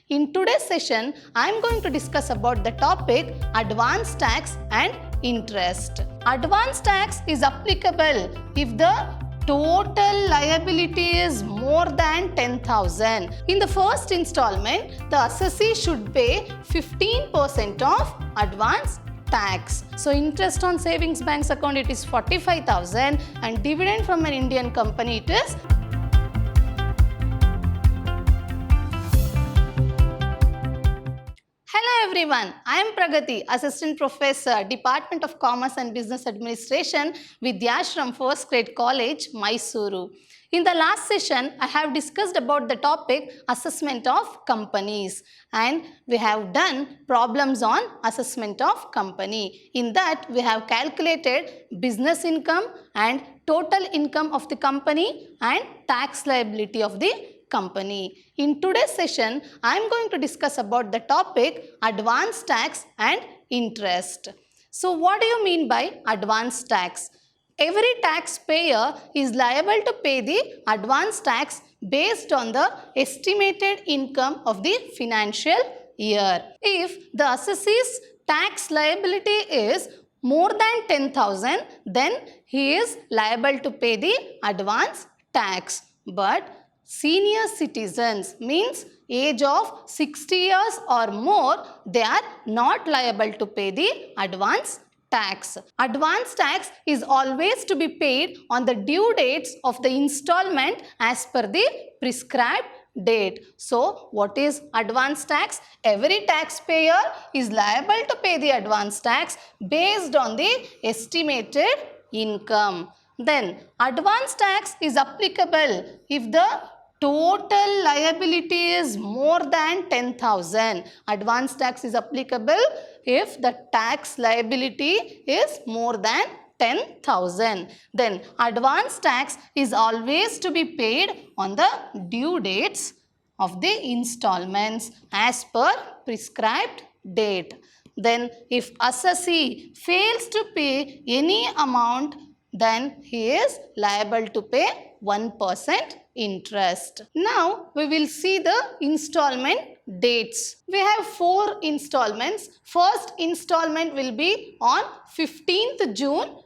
In today's session, I am going to discuss about the topic advance tax and interest. Advance tax is applicable if the total liability is more than 10,000. In the first installment, the assessee should pay 15% of advance tax. So interest on savings banks account, it is 45,000, and dividend from an Indian company, it is Hello everyone, I am Pragati, Assistant Professor, Department of Commerce and Business Administration, Vidyashram First Grade College, Mysuru. In the last session, I have discussed about the topic assessment of companies, and we have done problems on assessment of company. In that, we have calculated business income and total income of the company and tax liability of the company. In today's session, I am going to discuss about the topic advance tax and interest. So what do you mean by advance tax? Every taxpayer is liable to pay the advance tax based on the estimated income of the financial year. If the assessee's tax liability is more than 10,000, then he is liable to pay the advance tax. But senior citizens, means age of 60 years or more, they are not liable to pay the advance tax. Advance tax is always to be paid on the due dates of the installment as per the prescribed date. So what is advance tax? Every taxpayer is liable to pay the advance tax based on the estimated income. Then advance tax is applicable if the total liability is more than 10,000. Advance tax is applicable if the tax liability is more than 10,000. Then advance tax is always to be paid on the due dates of the installments as per prescribed date. Then if assessee fails to pay any amount, then he is liable to pay 1% interest. Now we will see the installment dates. We have 4 installments. First installment will be on 15th June.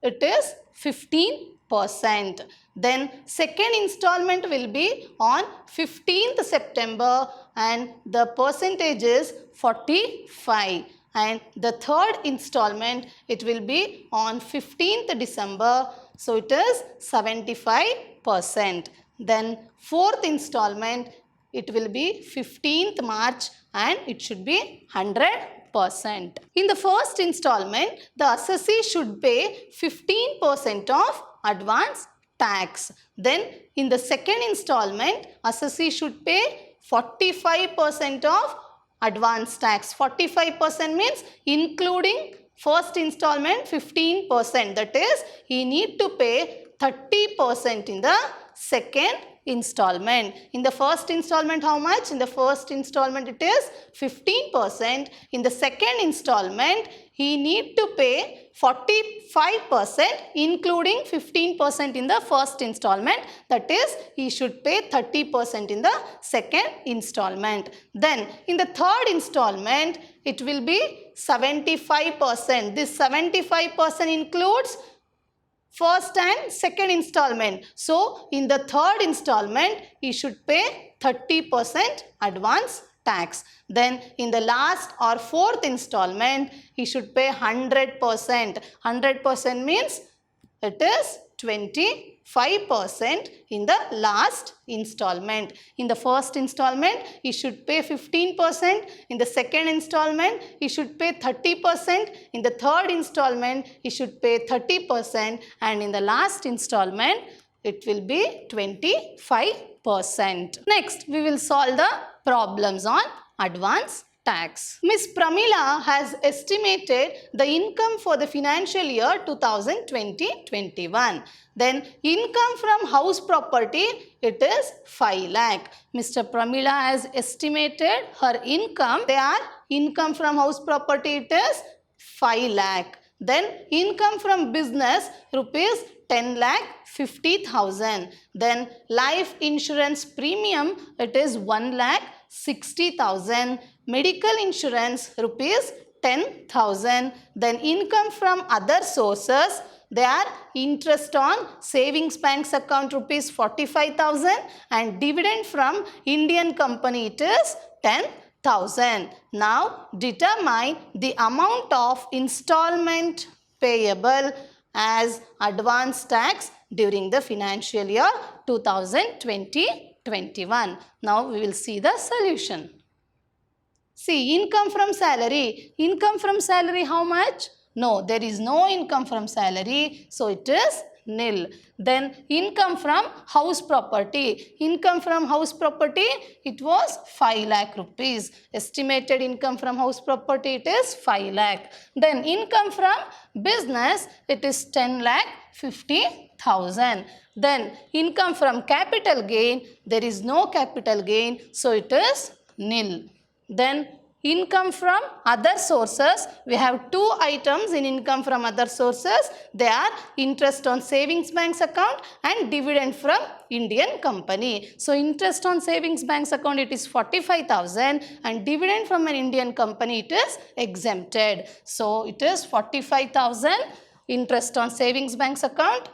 It is 15%. Then second installment will be on 15th September and the percentage is 45. And the third installment, it will be on 15th December, so it is 75%. Then fourth installment, it will be 15th March and it should be 100%. In the first installment, the assessee should pay 15% of advance tax. Then in the second installment, assessee should pay 45% of advance tax. 45% means including first installment 15%, that is he need to pay 30% in the second installment. In the first installment how much? In the first installment it is 15%. In the second installment he need to pay 45% including 15% in the first installment, that is he should pay 30% in the second installment. Then in the third installment it will be 75%. This 75% includes first and second installment. So in the third installment he should pay 30% advance tax. Then in the last or fourth installment he should pay 100%. 100% means it is 25% in the last installment. In the first installment he should pay 15%, in the second installment he should pay 30%, in the third installment he should pay 30%, and in the last installment it will be 25%. Next we will solve the problems on advance tax. Ms. Pramila has estimated the income for the financial year 2020-21. Then income from house property, it is 5 lakh. Mr. Pramila has estimated her income. Their income from house property, it is 5 lakh. Then income from business, rupees 10 lakh 50,000. Then life insurance premium, it is 1 lakh 60,000. Medical insurance rupees 10,000. Then income from other sources, they are interest on savings banks account rupees 45,000 and dividend from Indian company it is 10,000. Now determine the amount of installment payable as advance tax during the financial year 2020-21. Now we will see the solution. See, income from salary. Income from salary how much? No, there is no income from salary, so it is nil. Then income from house property. Income from house property, it was 5 lakh rupees. Estimated income from house property, it is 5 lakh. Then income from business, it is 10 lakh 50,000. Then income from capital gain, there is no capital gain, so it is nil. Then income from other sources, we have two items in income from other sources. They are interest on savings banks account and dividend from Indian company. So interest on savings banks account it is 45,000 and dividend from an Indian company it is exempted. So it is 45,000 interest on savings banks account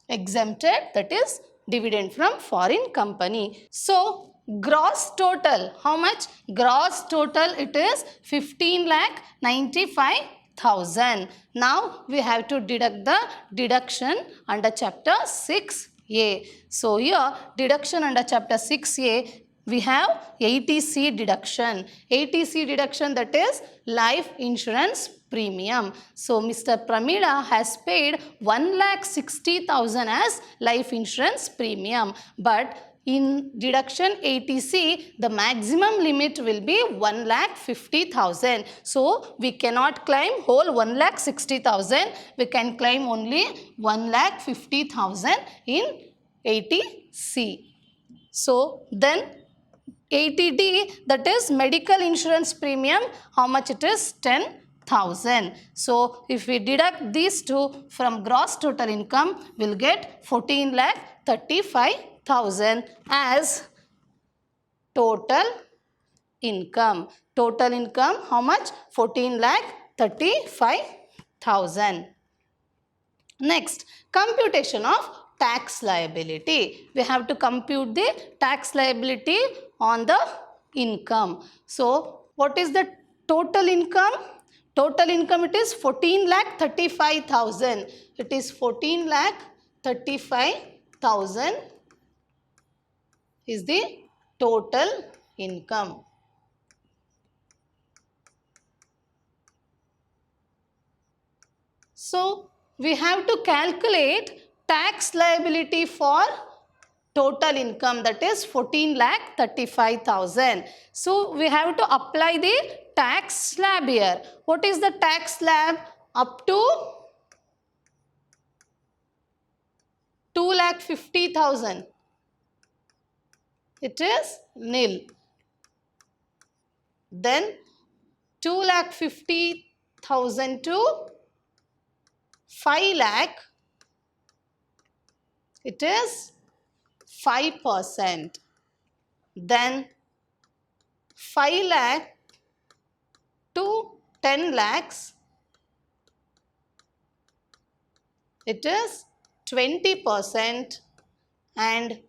exempted, that is dividend from foreign company. So gross total, how much? Gross total it is 15,95,000. Now we have to deduct the deduction under chapter 6A. So here deduction under chapter 6A we have 80C deduction. 80C deduction, that is life insurance premium. So Mr. Pramila has paid 1,60,000 as life insurance premium, but in deduction 80C, the maximum limit will be 1,50,000. So we cannot claim whole 1,60,000. We can claim only 1,50,000 in 80C. So then 80D, that is medical insurance premium, how much it is? 10,000. So if we deduct these two from gross total income, we'll get 14,35,000 as total income. Total income how much? 14,35,000. Next, computation of tax liability. We have to compute the tax liability on the income. So what is the total income? Total income it is 14,35,000. It is 14,35,000 is the total income. So we have to calculate tax liability for total income, that is 14,35,000. So we have to apply the tax slab here. What is the tax slab? Up to 2,50,000. It is nil. Then 2,50,000 to 5 lakh, it is 5%. Then 5 lakh to 10 lakhs, it is 20%, and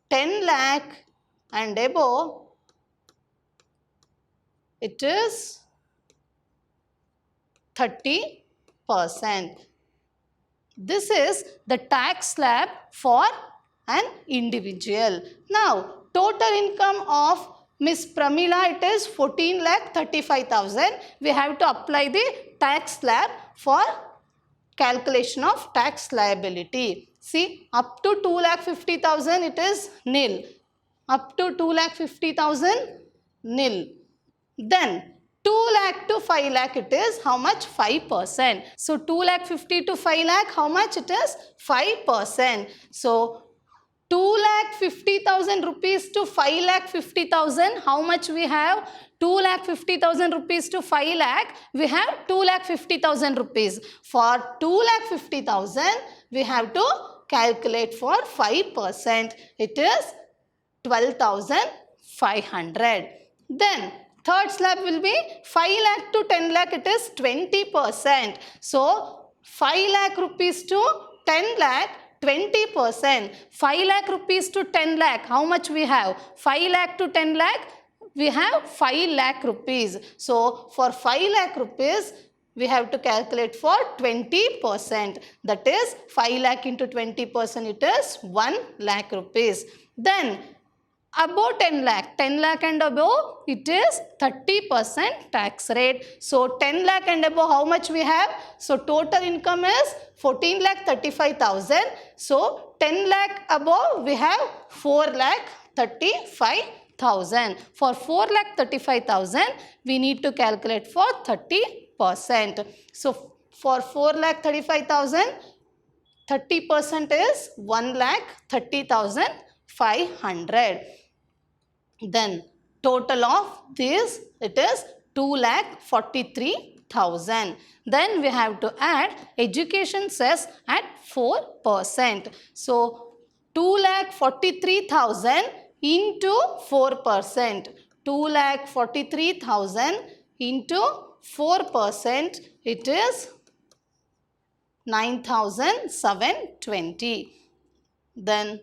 10 lakh and above, it is 30%. This is the tax slab for an individual. Now, total income of Miss Pramila, it is 14,35,000. We have to apply the tax slab for calculation of tax liability. See, up to 2,50,000 it is nil. Up to 2,50,000 nil. Then 2 lakh to 5 lakh it is how much? 5%. So 2,50,000 to 5 lakh, how much it is? 5%. So 2,50,000 rupees to 5,50,000, how much we have? 2,50,000 rupees to 5 lakh, we have 2,50,000 rupees. For 2,50,000, we have to calculate for 5%. It is 12,500. Then third slab will be 5 lakh to 10 lakh, it is 20%. So 5 lakh rupees to 10 lakh, 20%. 5 lakh rupees to 10 lakh, how much we have? 5 lakh to 10 lakh, we have 5 lakh rupees. So for 5 lakh rupees, we have to calculate for 20%. That is 5 lakh into 20%, it is 1 lakh rupees. Then above 10 lakh and above, it is 30% tax rate. So 10 lakh and above, how much we have? So total income is 14 lakh 35,000. So 10 lakh above, we have 4 lakh 35,000. For 4 lakh 35,000, we need to calculate for 30%. So for 4 lakh 35,000, 30% is 1 lakh 30,500. Then total of this, it is 2,43,000. Then we have to add education cess at 4%. So 2,43,000 into 4%. 2,43,000 into 4%, it is 9,720. Then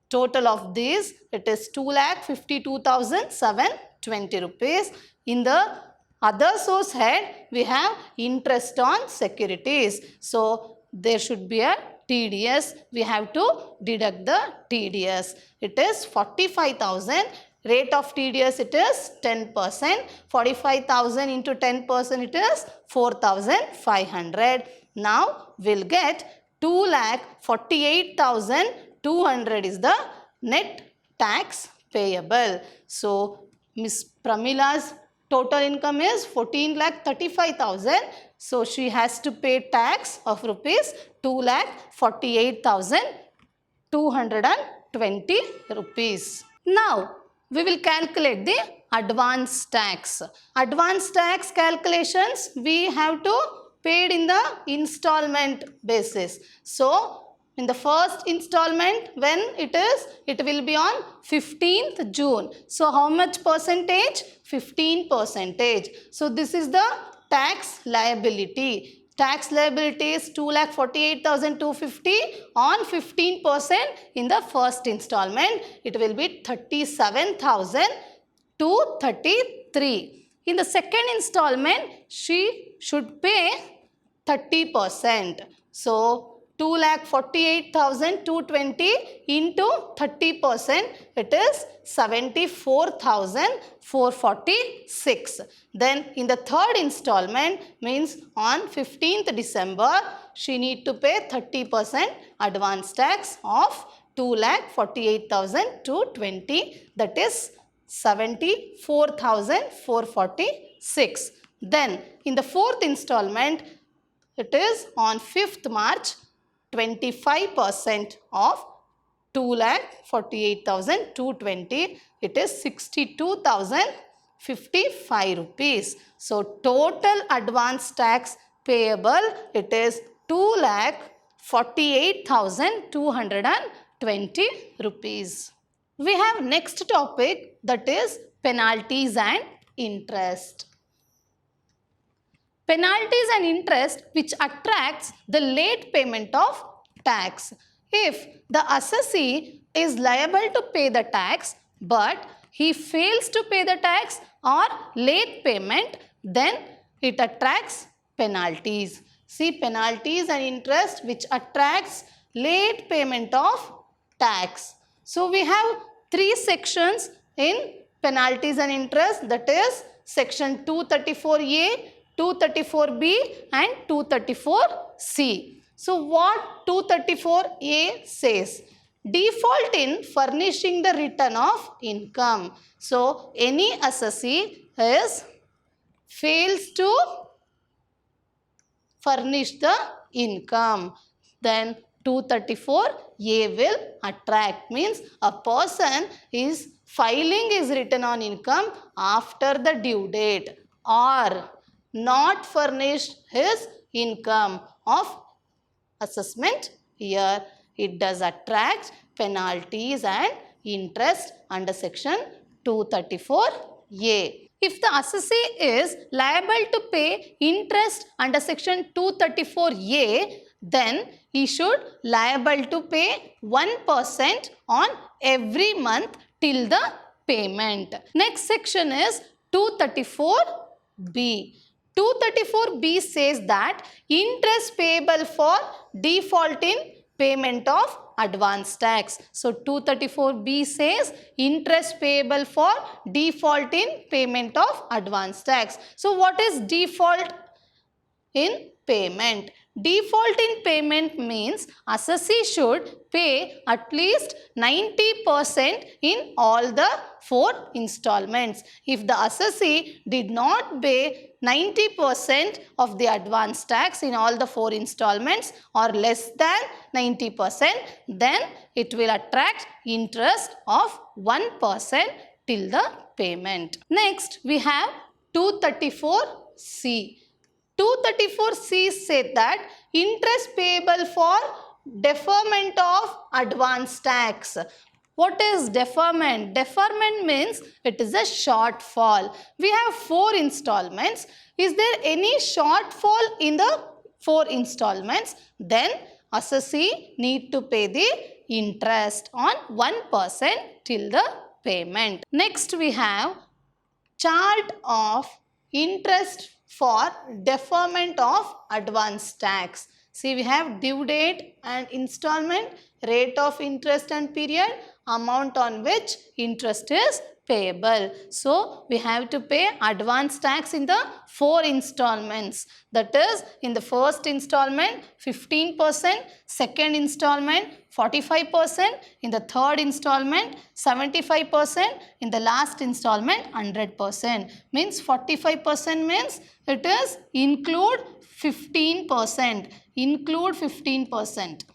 total of these, it is 2,52,720 rupees. In the other source head, we have interest on securities. So there should be a TDS. We have to deduct the TDS. It is 45,000. Rate of TDS, it is 10%. 45,000 into 10%, it is 4,500. Now we'll get 2,48,200 is the net tax payable. So Miss Pramila's total income is 14,35,000. So she has to pay tax of rupees 2,48,220 rupees. Now we will calculate the advance tax. Advance tax calculations we have to paid in the installment basis. So in the first installment, when it is, it will be on 15th June. So how much percentage? 15%. So this is the tax liability. Tax liability is 2,48,250 on 15% in the first installment. It will be 37,233. In the second installment, she should pay 30%. So 2,48,220 into 30%, it is 74,446. Then in the third installment, means on 15th December, she need to pay 30% advance tax of 2,48,220, that is 74,446. Then in the fourth installment, it is on 5th March, 25% of 2,48,220, it is 62,055 rupees. So total advance tax payable, it is 2,48,220 rupees. We have next topic, that is penalties and interest. Penalties and interest which attracts the late payment of tax. If the assessee is liable to pay the tax but he fails to pay the tax or late payment, then it attracts penalties. See, penalties and interest which attracts late payment of tax. So we have three sections in penalties and interest, that is section 234A, 234B and 234C. So what 234A says? Default in furnishing the return of income. So any assessee fails to furnish the income, then 234A will attract, means a person is filing his return on income after the due date or not furnished his income of assessment year. It does attract penalties and interest under section 234 A. If the assessee is liable to pay interest under section 234A, then he should liable to pay 1% on every month till the payment. Next section is 234B. 234B says that interest payable for default in payment of advance tax. So 234B says interest payable for default in payment of advance tax. So what is default in payment? Default in payment means assessee should pay at least 90% in all the 4 installments. If the assessee did not pay 90% of the advance tax in all the 4 installments or less than 90%, then it will attract interest of 1% till the payment. Next, we have 234C. 234C said that interest payable for deferment of advance tax. What is deferment? Deferment means it is a shortfall. We have 4 installments. Is there any shortfall in the 4 installments? Then assessee need to pay the interest on 1% till the payment. Next we have chart of interest for deferment of advance tax. See, we have due date and installment, rate of interest and period, amount on which interest is payable. So, we have to pay advance tax in the 4 installments. That is, in the first installment 15%, second installment 45%, in the third installment 75%, in the last installment 100%. Means 45% means it is include 15%. Include 15%.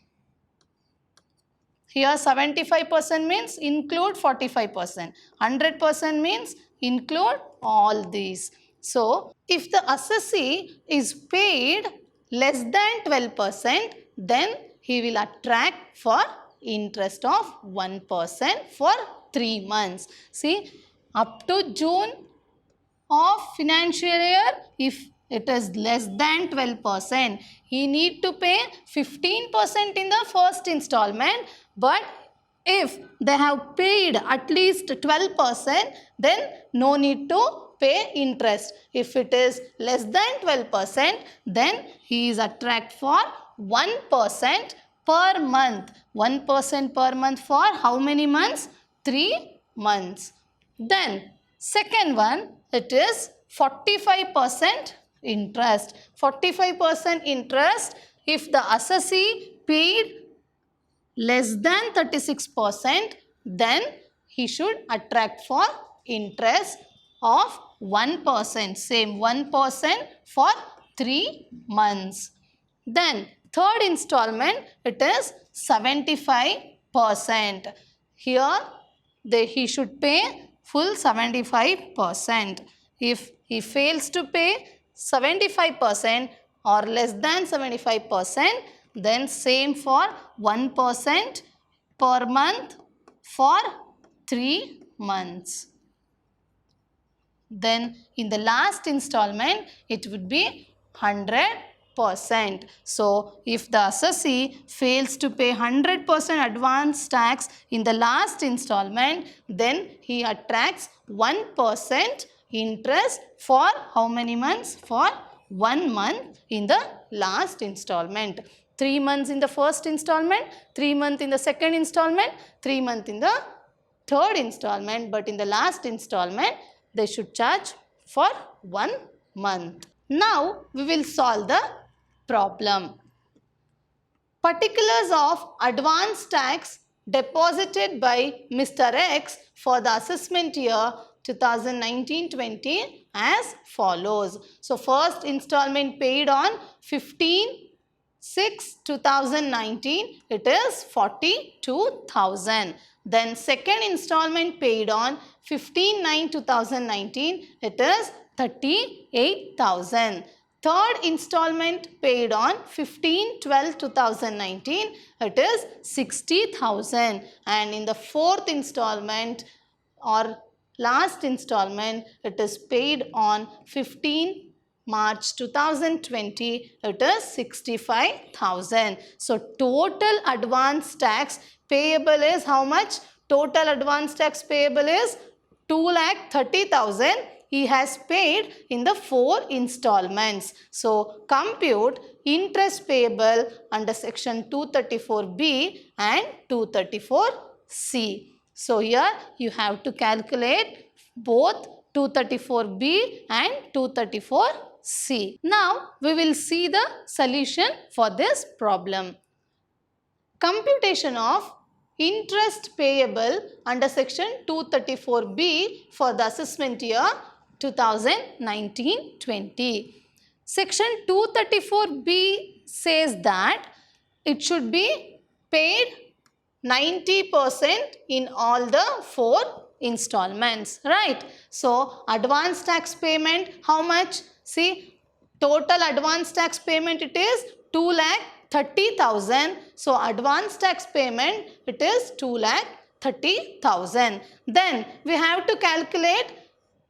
Here 75% means include 45%. 100% means include all these. So, if the assessee is paid less than 12%, then he will attract for interest of 1% for 3 months. See, up to June of financial year, if it is less than 12%, he need to pay 15% in the first installment. But if they have paid at least 12%, then no need to pay interest. If it is less than 12%, then he is attract for 1% per month. 1% per month for how many months? 3 months. Then second one, it is 45% interest. 45% interest if the assessee paid less than 36%, then he should attract for interest of 1%. Same 1% for 3 months. Then third installment, it is 75%. Here he should pay full 75%. If he fails to pay 75% or less than 75%, then same for 1% per month for 3 months. Then in the last installment, it would be 100%. So, if the assessee fails to pay 100% advance tax in the last installment, then he attracts 1% interest for how many months? For 1 month in the last installment. 3 months in the first installment, 3 months in the second installment, 3 months in the third installment, but in the last installment, they should charge for 1 month. Now, we will solve the problem. Particulars of advance tax deposited by Mr. X for the assessment year 2019-20 as follows. So, first installment paid on 15/6/2019, it is 42,000. Then second installment paid on 15/9/2019, it is 38,000. Third installment paid on 15/12/2019, it is 60,000. And in the fourth installment or last installment, it is paid on 15 March 2020, it is 65,000. So total advance tax payable is how much? Total advance tax payable is 2,30,000. He has paid in the 4 installments. So compute interest payable under section 234B and 234C. So here you have to calculate both 234B and 234C. Now we will see the solution for this problem. Computation of interest payable under section 234B for the assessment year 2019-20. Section 234B says that it should be paid 90% in all the 4 installments, right? So advance tax payment, how much? See, total advance tax payment it is 2,30,000. So advance tax payment it is 2,30,000. Then we have to calculate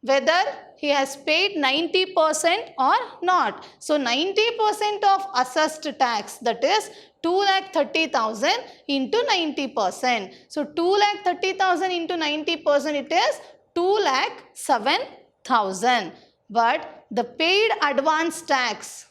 whether he has paid 90% or not. So 90% of assessed tax, that is 2,30,000 into 90%. So 2,30,000 into 90%, it is 2,07,000. But the paid advance tax,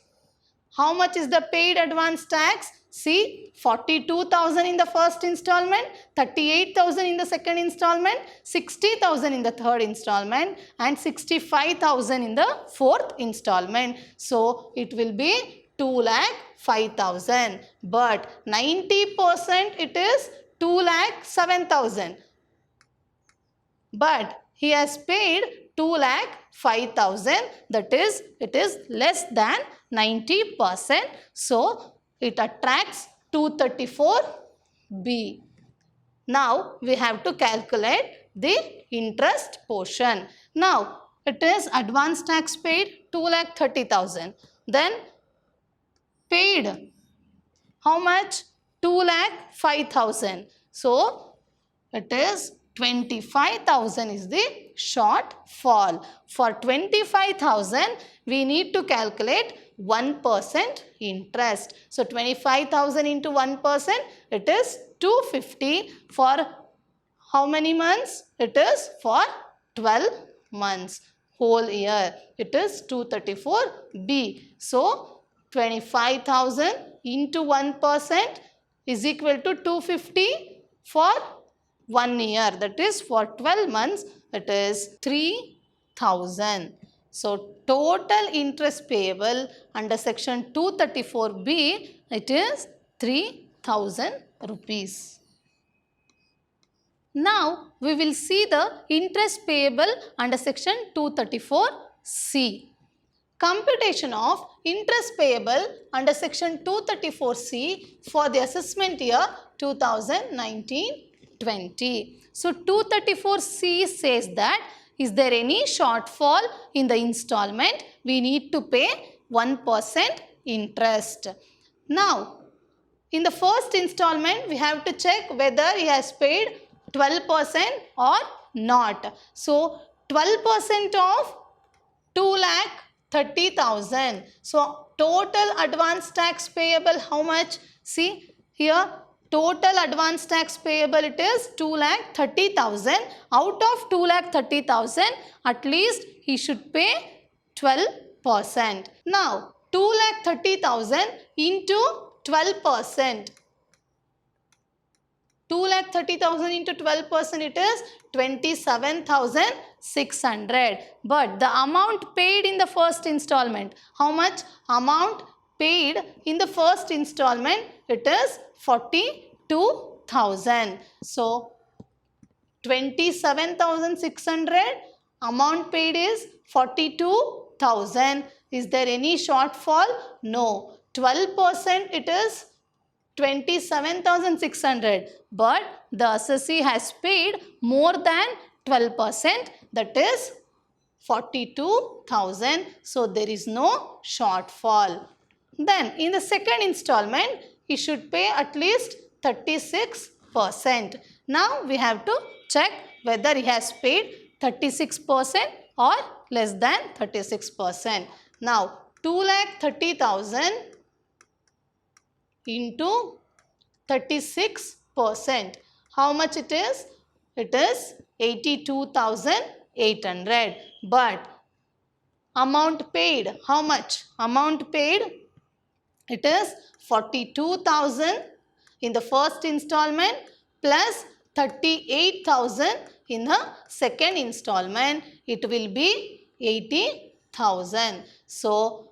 how much is the paid advance tax? See, 42,000 in the first installment, 38,000 in the second installment, 60,000 in the third installment and 65,000 in the fourth installment. So it will be 2,05,000. But 90% it is 2,07,000. But he has paid 2,05,000, that is, it is less than 90%. So it attracts 234B. Now we have to calculate the interest portion. Now it is advance tax paid 2,30,000. Then paid how much? 2,05,000. So it is 25,000 is the shortfall. For 25,000 we need to calculate 1% interest. So 25,000 into 1%, it is 250 for how many months? It is for 12 months. Whole year. It is 234B. So 25,000 into 1% is equal to 250 for 1 year. That is for 12 months. It is 3,000. So total interest payable under section 234B, it is 3,000 rupees. Now we will see the interest payable under section 234C. Computation of interest payable under section 234C for the assessment year 2019-20. So 234C says that is there any shortfall in the installment, we need to pay 1% interest. Now in the first installment we have to check whether he has paid 12% or not. So 12% of 2,30,000. So total advance tax payable how much? See here, total advance tax payable it is 2,30,000. Out of 2,30,000, at least he should pay 12%. Now 2,30,000 into 12%. 2,30,000 into 12%, it is 27,600. But the amount paid in the first installment, how much? Amount paid in the first installment, it is 42,000. So 27,600, amount paid is 42,000. Is there any shortfall? No. 12% it is 27,600, but the assessee has paid more than 12%, that is 42,000. So there is no shortfall. Then in the second installment, he should pay at least 36%. Now we have to check whether he has paid 36% or less than 36%. Now 2,30,000 into 36%. How much it is? It is 82,800. But amount paid, how much? Amount paid, it is 42,000 in the first installment plus 38,000 in the second installment. It will be 80,000. So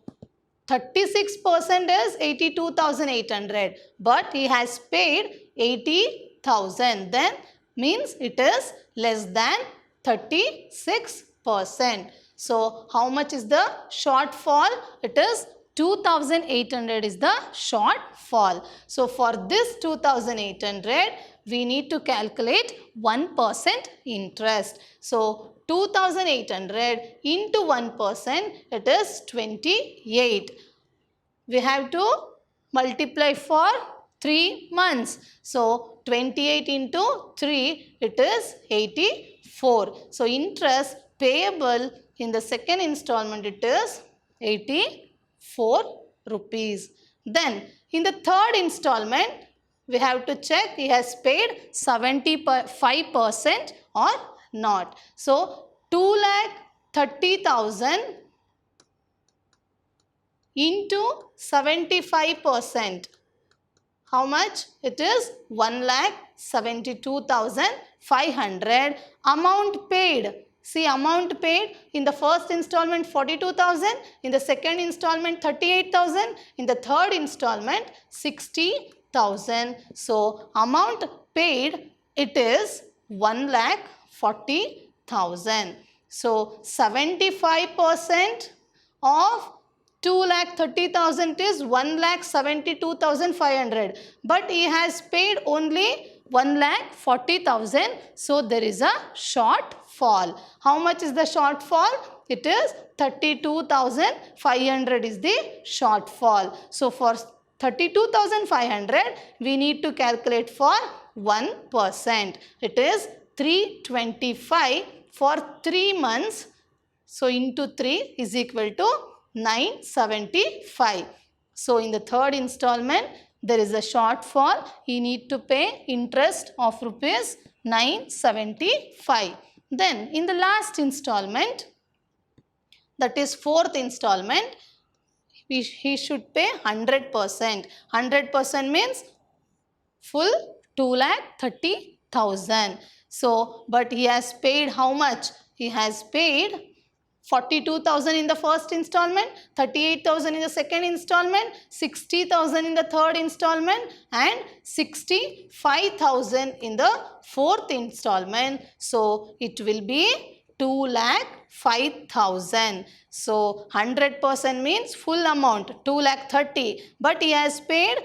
36% is 82,800, but he has paid 80,000. Then means it is less than 36%. So how much is the shortfall? It is 2,800 is the shortfall. So for this 2,800, we need to calculate 1% interest. So 2,800 into 1%, it is 28. We have to multiply for 3 months. So 28 into 3, it is 84. So interest payable in the second installment, it is 84 rupees. Then in the third installment, we have to check he has paid 75% or not. So 2,30,000 into 75%. How much? It is 1,72,500. Amount paid. See, amount paid in the first installment 42,000, in the second installment 38,000, in the third installment 60,000. So amount paid, it is 1,40,000. So 75% of 2,30,000 is 1,72,500. But he has paid only 1,40,000. So there is a shortfall. How much is the shortfall? It is 32,500 is the shortfall. So for 32,500, we need to calculate for 1%. It is 325 for 3 months. So into 3 is equal to 975. So in the third installment, there is a shortfall. He need to pay interest of rupees 975. Then in the last installment, that is fourth installment, he should pay 100%. 100% means full 2,30,000. So, but he has paid how much? He has paid 42,000 in the first installment, 38,000 in the second installment, 60,000 in the third installment and 65,000 in the fourth installment. So it will be 2,05,000. So 100% means full amount 2,30,000, but he has paid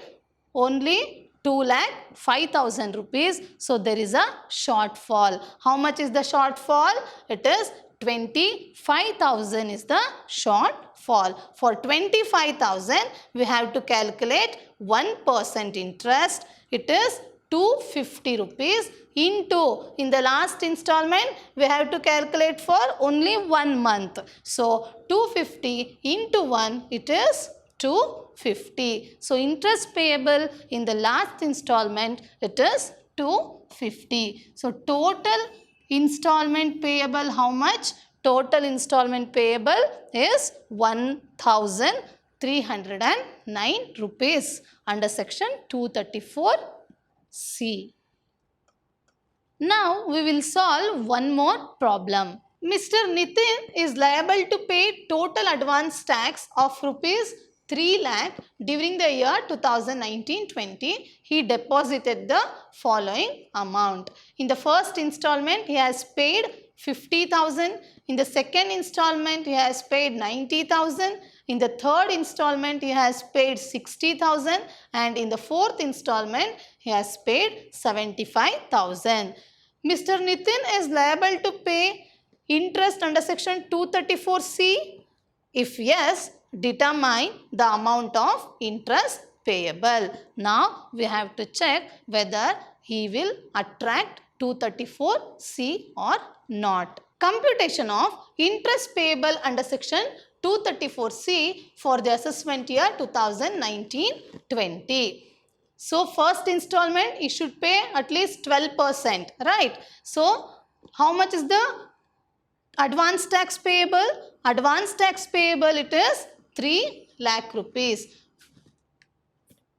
only 2,05,000 rupees. So there is a shortfall. How much is the shortfall? It is 25,000 is the shortfall. For 25,000, we have to calculate 1% interest. It is 250 rupees into, in the last installment, we have to calculate for only 1 month. So 250 into 1, it is 250. So interest payable in the last installment, it is 250. So total installment payable, how much? Total installment payable is 1,309 rupees under section 234C. Now we will solve one more problem. Mr. Nitin is liable to pay total advance tax of rupees 3 lakh during the year 2019-20. He deposited the following amount. In the first installment, he has paid 50,000. In the second installment, he has paid 90,000. In the third installment, he has paid 60,000. And in the fourth installment, he has paid 75,000. Mr. Nitin is liable to pay interest under section 234C? If yes, determine the amount of interest payable. Now we have to check whether he will attract 234C or not. Computation of interest payable under section 234C for the assessment year 2019-20. So first installment you should pay at least 12%, right? So how much is the advance tax payable? Advance tax payable it is 3 lakh rupees.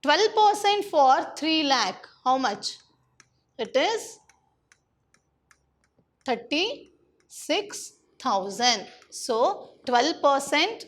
12% for 3 lakh, how much? It is 36,000. So 12%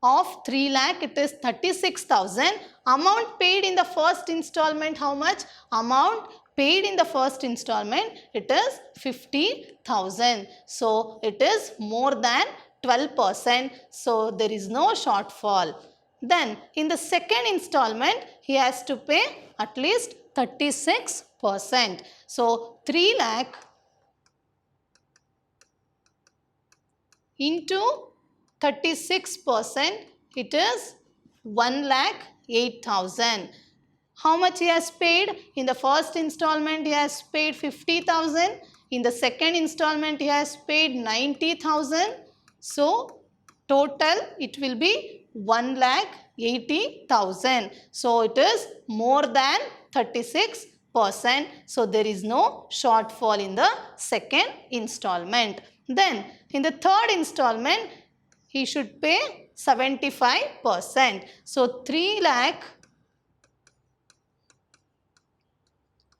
of 3 lakh it is 36,000. Amount paid in the first installment how much? Amount paid in the first installment it is 50,000. So it is more than 12%. So there is no shortfall. Then in the second installment he has to pay at least 36%. So 3 lakh into 36% it is 1,08,000. How much he has paid? In the first installment he has paid 50,000. In the second installment he has paid 90,000. So total it will be 1,80,000. So it is more than 36%. So there is no shortfall in the second installment. Then in the third installment he should pay 75%. So 3 lakh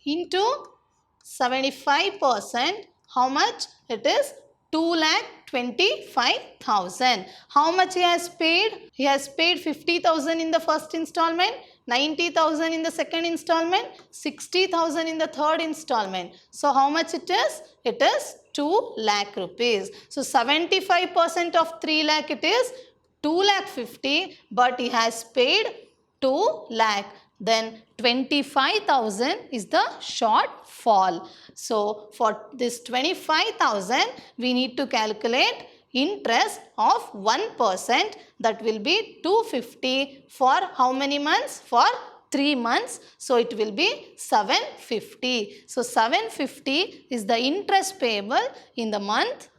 into 75%, how much? It is 2,25,000. How much he has paid? He has paid 50,000 in the first installment, 90,000 in the second installment, 60,000 in the third installment. So how much it is? It is 2 lakh rupees. So 75% of 3 lakh it is 2,50,000, but he has paid 2 lakh. Then 25,000 is the shortfall. So for this 25,000 we need to calculate interest of 1%, that will be 250 for how many months? For 3 months. So it will be 750. So 750 is the interest payable in the month,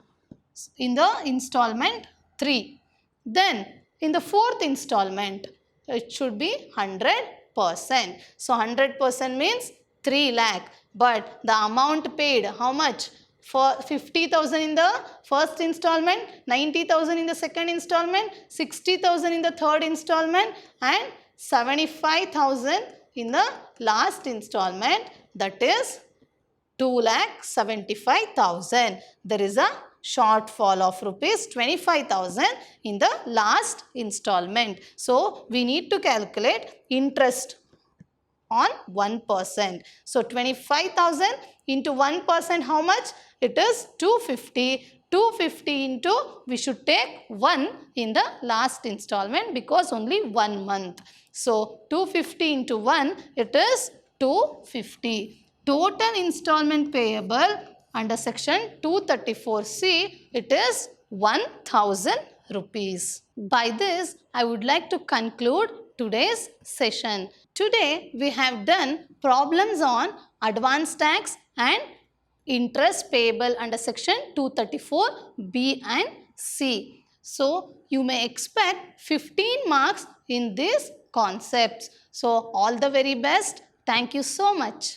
in the installment 3. Then in the fourth installment it should be 100%. So 100% means 3 lakh, but the amount paid how much? For 50,000 in the first installment, 90,000 in the second installment, 60,000 in the third installment and 75,000 in the last installment, that is 2,75,000. There is a shortfall of rupees 25,000 in the last installment. So we need to calculate interest on 1%. So 25,000 into 1%, how much? It is 250. 250 into, we should take 1 in the last installment because only 1 month. So 250 into 1, it is 250. Total installment payable under section 234C, it is 1,000 rupees. By this, I would like to conclude today's session. Today, we have done problems on advance tax and interest payable under section 234B and C. So, you may expect 15 marks in these concepts. So, all the very best. Thank you so much.